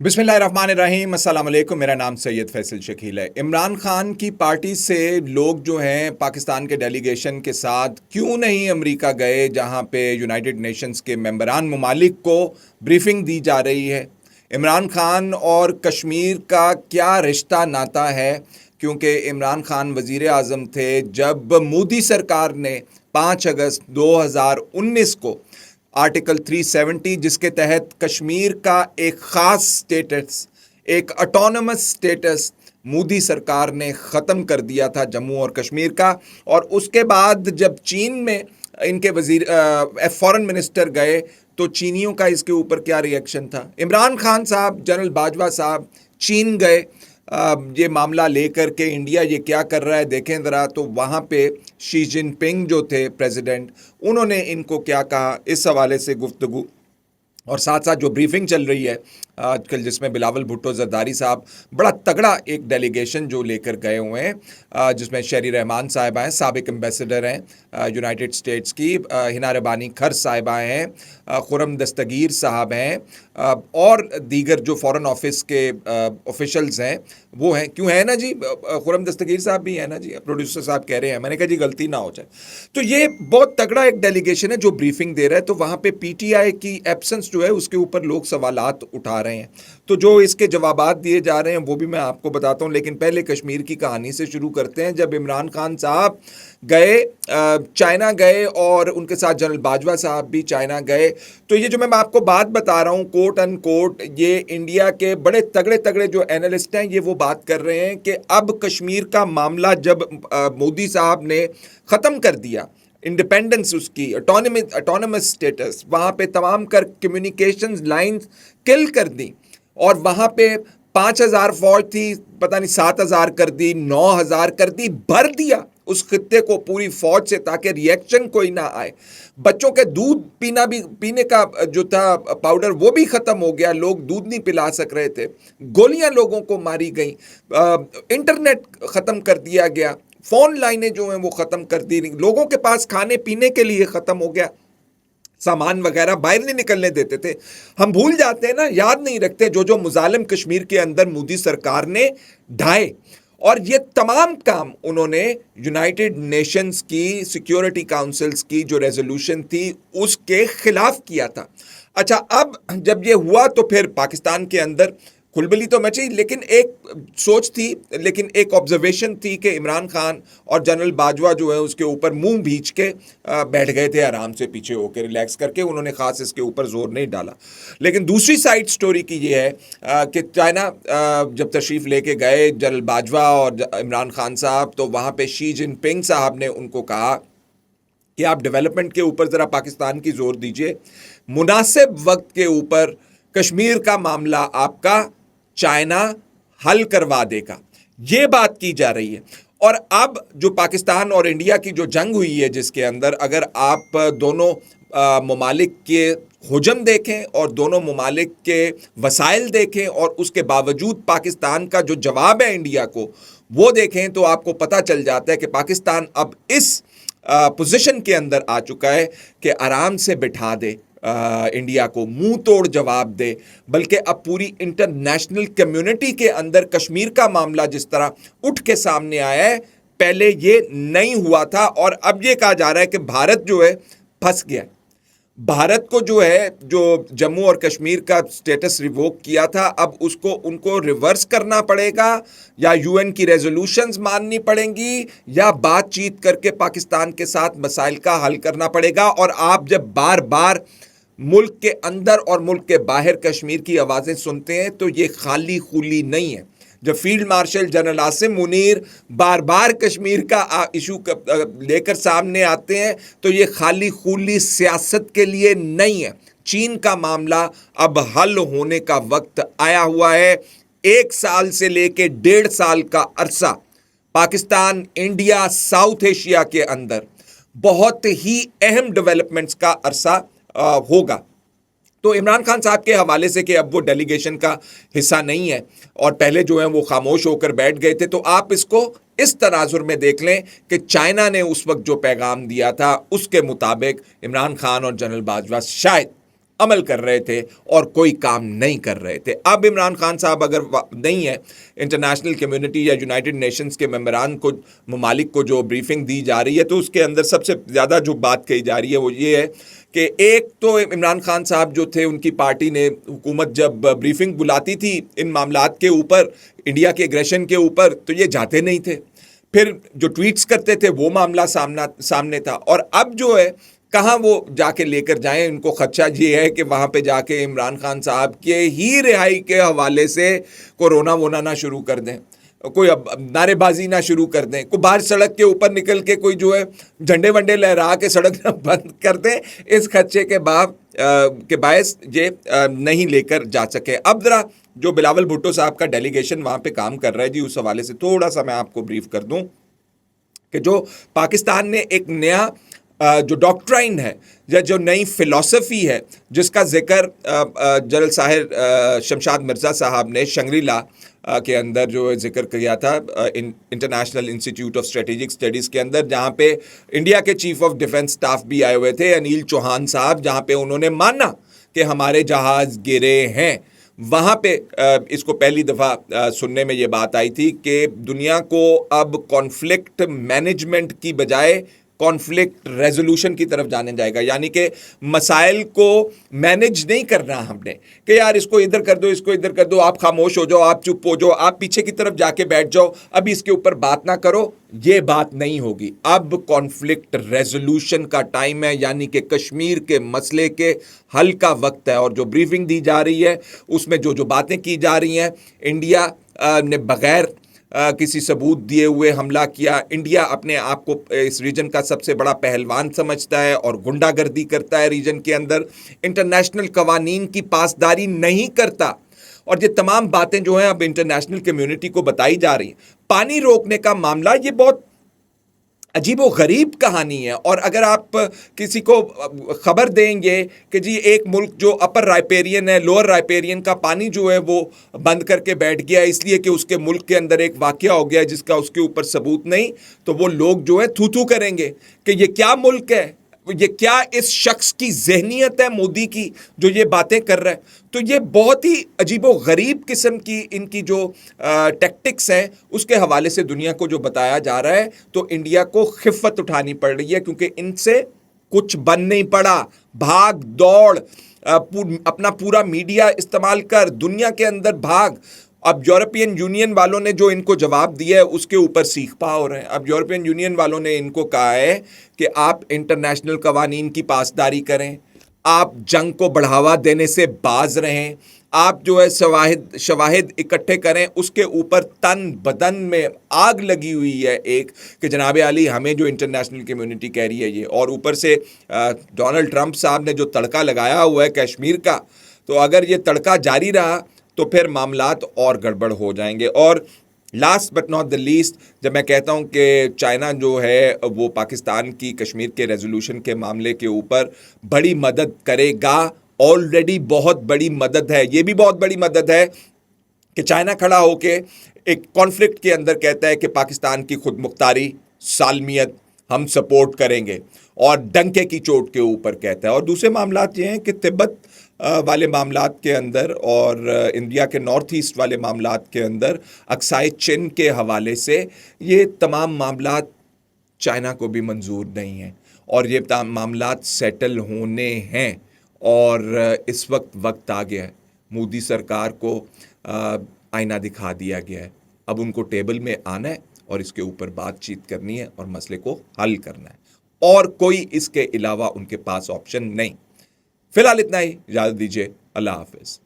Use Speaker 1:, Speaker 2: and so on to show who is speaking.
Speaker 1: बिस्मिल्लाहिर्रहमानिर्रहीम, अस्सलाम वालेकुम। मेरा नाम सैयद फैसल शकील है। इमरान खान की पार्टी से लोग जो हैं पाकिस्तान के डेलीगेशन के साथ क्यों नहीं अमेरिका गए, जहां पे यूनाइटेड नेशंस के मेंबरान ममालिक को ब्रीफिंग दी जा रही है। इमरान खान और कश्मीर का क्या रिश्ता नाता है, क्योंकि इमरान खान वज़ीर आज़म थे जब मोदी सरकार ने 5 अगस्त 2019 को आर्टिकल 370, जिसके तहत कश्मीर का एक ख़ास स्टेटस, एक ऑटोनमस स्टेटस मोदी सरकार ने ख़त्म कर दिया था जम्मू और कश्मीर का। और उसके बाद जब चीन में इनके वजीर फॉरेन मिनिस्टर गए तो चीनियों का इसके ऊपर क्या रिएक्शन था। इमरान खान साहब, जनरल बाजवा साहब चीन गए ये मामला लेकर के, इंडिया ये क्या कर रहा है देखें ज़रा। तो वहाँ पे शी जिनपिंग जो थे प्रेसिडेंट, उन्होंने इनको क्या कहा, इस हवाले से गुफ्तगू। और साथ साथ जो ब्रीफिंग चल रही है आजकल, जिसमें बिलावल भुट्टो जरदारी साहब बड़ा तगड़ा एक डेलीगेशन जो लेकर गए हुए हैं, जिसमें शहरी रहमान साहिबा हैं, साबिक एम्बेसडर हैं यूनाइटेड स्टेट्स की, हिना रबानी खर साहिबा हैं, खुरम दस्तगीर साहब हैं, और दीगर जो फॉरेन ऑफिस के ऑफिशल्स हैं वो हैं। क्यों है ना जी, खुरम दस्तगीर साहब भी है ना जी, प्रोड्यूसर साहब कह रहे हैं। मैंने कहा जी गलती ना हो जाए। तो ये बहुत तगड़ा एक डेलीगेशन है जो ब्रीफिंग दे रहा है। तो वहाँ पे पीटीआई की एब्सेंस जो है उसके ऊपर लोग सवालात उठा रहे हैं। तो जो इसके जवाबात दिए जा रहे हैं वो भी मैं आपको बताता हूँ, लेकिन पहले कश्मीर की कहानी से शुरू करते हैं। जब इमरान खान साहब गए, चाइना गए, और उनके साथ जनरल बाजवा साहब भी चाइना गए, तो ये जो मैं आपको बात बता रहा हूँ कोट अन कोट, ये इंडिया के बड़े तगड़े तगड़े जो एनालिस्ट हैं ये वो बात कर रहे हैं कि अब कश्मीर का मामला जब मोदी साहब ने ख़त्म कर दिया, इंडिपेंडेंस उसकी, ऑटोनमस स्टेटस, वहाँ पे तमाम कर कम्युनिकेशंस लाइंस किल कर दी, और वहाँ पे 5,000 फौज थी, पता नहीं 7,000 कर दी, 9,000 कर दी, भर दिया उस खित्ते को पूरी फौज से, ताकि रिएक्शन कोई ना आए। बच्चों के दूध पीने का जो था पाउडर वो भी ख़त्म हो गया, लोग दूध नहीं पिला सक रहे थे, गोलियां लोगों को मारी गई, इंटरनेट ख़त्म कर दिया गया, फ़ोन लाइनें जो हैं वो ख़त्म कर दी, लोगों के पास खाने पीने के लिए ख़त्म हो गया, सामान वगैरह बाहर नहीं निकलने देते थे। हम भूल जाते हैं ना, याद नहीं रखते जो जो मुजालिम कश्मीर के अंदर मोदी सरकार ने ढाए। और ये तमाम काम उन्होंने यूनाइटेड नेशंस की सिक्योरिटी काउंसिल्स की जो रेजोल्यूशन थी उसके खिलाफ किया था। अच्छा, अब जब ये हुआ तो फिर पाकिस्तान के अंदर खुलबली तो मची, लेकिन एक सोच थी, लेकिन एक ऑब्जर्वेशन थी कि इमरान खान और जनरल बाजवा जो है उसके ऊपर मुंह भींच के बैठ गए थे आराम से, पीछे होकर रिलैक्स करके, उन्होंने खास इसके ऊपर जोर नहीं डाला। लेकिन दूसरी साइड स्टोरी की ये है कि चाइना जब तशरीफ लेके गए जनरल बाजवा और इमरान खान साहब, तो वहाँ पे शी जिनपिंग साहब ने उनको कहा कि आप डेवलपमेंट के ऊपर ज़रा पाकिस्तान की जोर दीजिए, मुनासिब वक्त के ऊपर कश्मीर का मामला आपका चाइना हल करवा देगा, ये बात की जा रही है। और अब जो पाकिस्तान और इंडिया की जो जंग हुई है, जिसके अंदर अगर आप दोनों ममालिक के हुजम देखें और दोनों ममालिक के वसाइल देखें, और उसके बावजूद पाकिस्तान का जो जवाब है इंडिया को वो देखें, तो आपको पता चल जाता है कि पाकिस्तान अब इस पोजीशन के अंदर आ चुका है कि आराम से बिठा दे इंडिया को, मुंह तोड़ जवाब दे। बल्कि अब पूरी इंटरनेशनल कम्युनिटी के अंदर कश्मीर का मामला जिस तरह उठ के सामने आया है, पहले ये नहीं हुआ था। और अब ये कहा जा रहा है कि भारत जो है फंस गया। भारत को जो है, जो जम्मू और कश्मीर का स्टेटस रिवोक किया था, अब उसको उनको रिवर्स करना पड़ेगा, या यूएन की रेजोल्यूशंस माननी पड़ेंगी, या बातचीत करके पाकिस्तान के साथ मसाइल का हल करना पड़ेगा। और आप जब बार बार मुल्क के अंदर और मुल्क के बाहर कश्मीर की आवाज़ें सुनते हैं तो ये खाली खुली नहीं है। जब field marshal general Asim Munir बार बार कश्मीर का इशू लेकर सामने आते हैं तो ये खाली खुली सियासत के लिए नहीं है। चीन का मामला अब हल होने का वक्त आया हुआ है। 1 साल से लेकर 1.5 साल का अरसा पाकिस्तान, इंडिया, साउथ एशिया के अंदर बहुत ही अहम डेवलपमेंट्स का अरसा होगा। तो इमरान खान साहब के हवाले से कि अब वो डेलीगेशन का हिस्सा नहीं है और पहले जो है वो खामोश होकर बैठ गए थे, तो आप इसको इस तनाजुर में देख लें कि चाइना ने उस वक्त जो पैगाम दिया था उसके मुताबिक इमरान खान और जनरल बाजवा शायद अमल कर रहे थे और कोई काम नहीं कर रहे थे। अब इमरान खान साहब अगर नहीं है, इंटरनेशनल कम्युनिटी या यूनाइटेड नेशंस के मेंबरान को, ममालिक को जो ब्रीफिंग दी जा रही है, तो उसके अंदर सबसे ज़्यादा जो बात कही जा रही है वो ये है कि एक तो इमरान खान साहब जो थे, उनकी पार्टी ने, हुकूमत जब ब्रीफिंग बुलाती थी इन मामलात के ऊपर, इंडिया के एग्रेशन के ऊपर, तो ये जाते नहीं थे। फिर जो ट्वीट्स करते थे वो मामला सामने था। और अब जो है, कहाँ वो जाके लेकर जाएं, इनको खदशा ये है कि वहाँ पे जाके इमरान खान साहब के ही रिहाई के हवाले से कोरोना वोना ना शुरू कर दें, कोई अब नारेबाजी ना शुरू कर दें, कोई बाहर सड़क के ऊपर निकल के कोई जो है झंडे वंडे लहरा के सड़क बंद कर दें, इस खदशे के बायस ये नहीं लेकर जा सके। अब ज़रा जो बिलावल भुट्टो साहब का डेलीगेशन वहाँ पे काम कर रहा है जी, उस हवाले से थोड़ा सा मैं आपको ब्रीफ कर दूँ कि जो पाकिस्तान ने एक नया जो डॉक्ट्राइन है या जो नई फ़िलॉसफ़ी है, जिसका ज़िक्र जनरल साहिर शमशाद मिर्ज़ा साहब ने शंग्रीला के अंदर जो जिक्र किया था, international institute of strategic studies के अंदर, जहाँ पे इंडिया के चीफ ऑफ डिफेंस स्टाफ भी आए हुए थे, अनिल चौहान साहब, जहाँ पे उन्होंने माना कि हमारे जहाज़ गिरे हैं। वहाँ पे इसको पहली दफ़ा सुनने में ये बात आई थी कि दुनिया को अब कॉन्फ्लिक्ट मैनेजमेंट की बजाय कॉन्फ्लिक्ट रेजोल्यूशन की तरफ जाने जाएगा, यानी कि मसाइल को मैनेज नहीं करना हमने कि यार इसको इधर कर दो, इसको इधर कर दो, आप खामोश हो जाओ, आप चुप हो जाओ, आप पीछे की तरफ जाके बैठ जाओ, अभी इसके ऊपर बात ना करो, ये बात नहीं होगी। अब कॉन्फ्लिक्ट रेजोल्यूशन का टाइम है, यानी कि कश्मीर के मसले के हल का वक्त है। और जो ब्रीफिंग दी जा रही है उसमें जो जो बातें की जा रही हैं, इंडिया ने बगैर किसी सबूत दिए हुए हमला किया, इंडिया अपने आप को इस रीजन का सबसे बड़ा पहलवान समझता है और गुंडागर्दी करता है रीजन के अंदर, इंटरनेशनल कवानीन की पासदारी नहीं करता। और ये तमाम बातें जो हैं अब इंटरनेशनल कम्युनिटी को बताई जा रही हैं। पानी रोकने का मामला ये बहुत अजीब व गरीब कहानी है। और अगर आप किसी को खबर देंगे कि जी एक मुल्क जो अपर राइपेरियन है, लोअर राइपेरियन का पानी जो है वो बंद करके बैठ गया इसलिए कि उसके मुल्क के अंदर एक वाकया हो गया जिसका उसके ऊपर सबूत नहीं, तो वो लोग जो है थू थू करेंगे कि ये क्या मुल्क है, ये क्या इस शख्स की ज़हनियत है मोदी की जो ये बातें कर रहा है। तो ये बहुत ही अजीबो गरीब किस्म की इनकी जो टैक्टिक्स हैं उसके हवाले से दुनिया को जो बताया जा रहा है, तो इंडिया को खिफ़त उठानी पड़ रही है, क्योंकि इनसे कुछ बन नहीं पड़ा। भाग दौड़, अपना पूरा मीडिया इस्तेमाल कर दुनिया के अंदर भाग। अब यूरोपियन यूनियन वालों ने जो इनको जवाब दिया है उसके ऊपर सीख पा हो रहे हैं। अब यूरोपियन यूनियन वालों ने इनको कहा है कि आप इंटरनेशनल कवानीन की पासदारी करें, आप जंग को बढ़ावा देने से बाज रहें, आप जो है शवाहिद इकट्ठे करें। उसके ऊपर तन बदन में आग लगी हुई है एक कि जनाब आली हमें जो इंटरनेशनल कम्युनिटी कह रही है ये, और ऊपर से डोनाल्ड ट्रंप साहब ने जो तड़का लगाया हुआ है कश्मीर का, तो अगर ये तड़का जारी रहा तो फिर मामलात और गड़बड़ हो जाएंगे। और last but not the least, जब मैं कहता हूँ कि चाइना जो है वो पाकिस्तान की कश्मीर के रेजोल्यूशन के मामले के ऊपर बड़ी मदद करेगा, ऑलरेडी बहुत बड़ी मदद है, ये भी बहुत बड़ी मदद है कि चाइना खड़ा होके एक कॉन्फ्लिक्ट के अंदर कहता है कि पाकिस्तान की खुद मुख्तारी, सालमियत हम सपोर्ट करेंगे, और डंके की चोट के ऊपर कहता है। और दूसरे मामलात ये हैं कि तिब्बत वाले मामलात के अंदर और इंडिया के नॉर्थ ईस्ट वाले मामलात के अंदर अक्साई चिन के हवाले से ये तमाम मामलात चाइना को भी मंजूर नहीं हैं, और ये मामलात सेटल होने हैं। और इस वक्त आ गया है, मोदी सरकार को आईना दिखा दिया गया है, अब उनको टेबल में आना है और इसके ऊपर बातचीत करनी है और मसले को हल करना है, और कोई इसके अलावा उनके पास ऑप्शन नहीं। फिलहाल इतना ही, इजाज़त दीजिए, अल्लाह हाफिज़।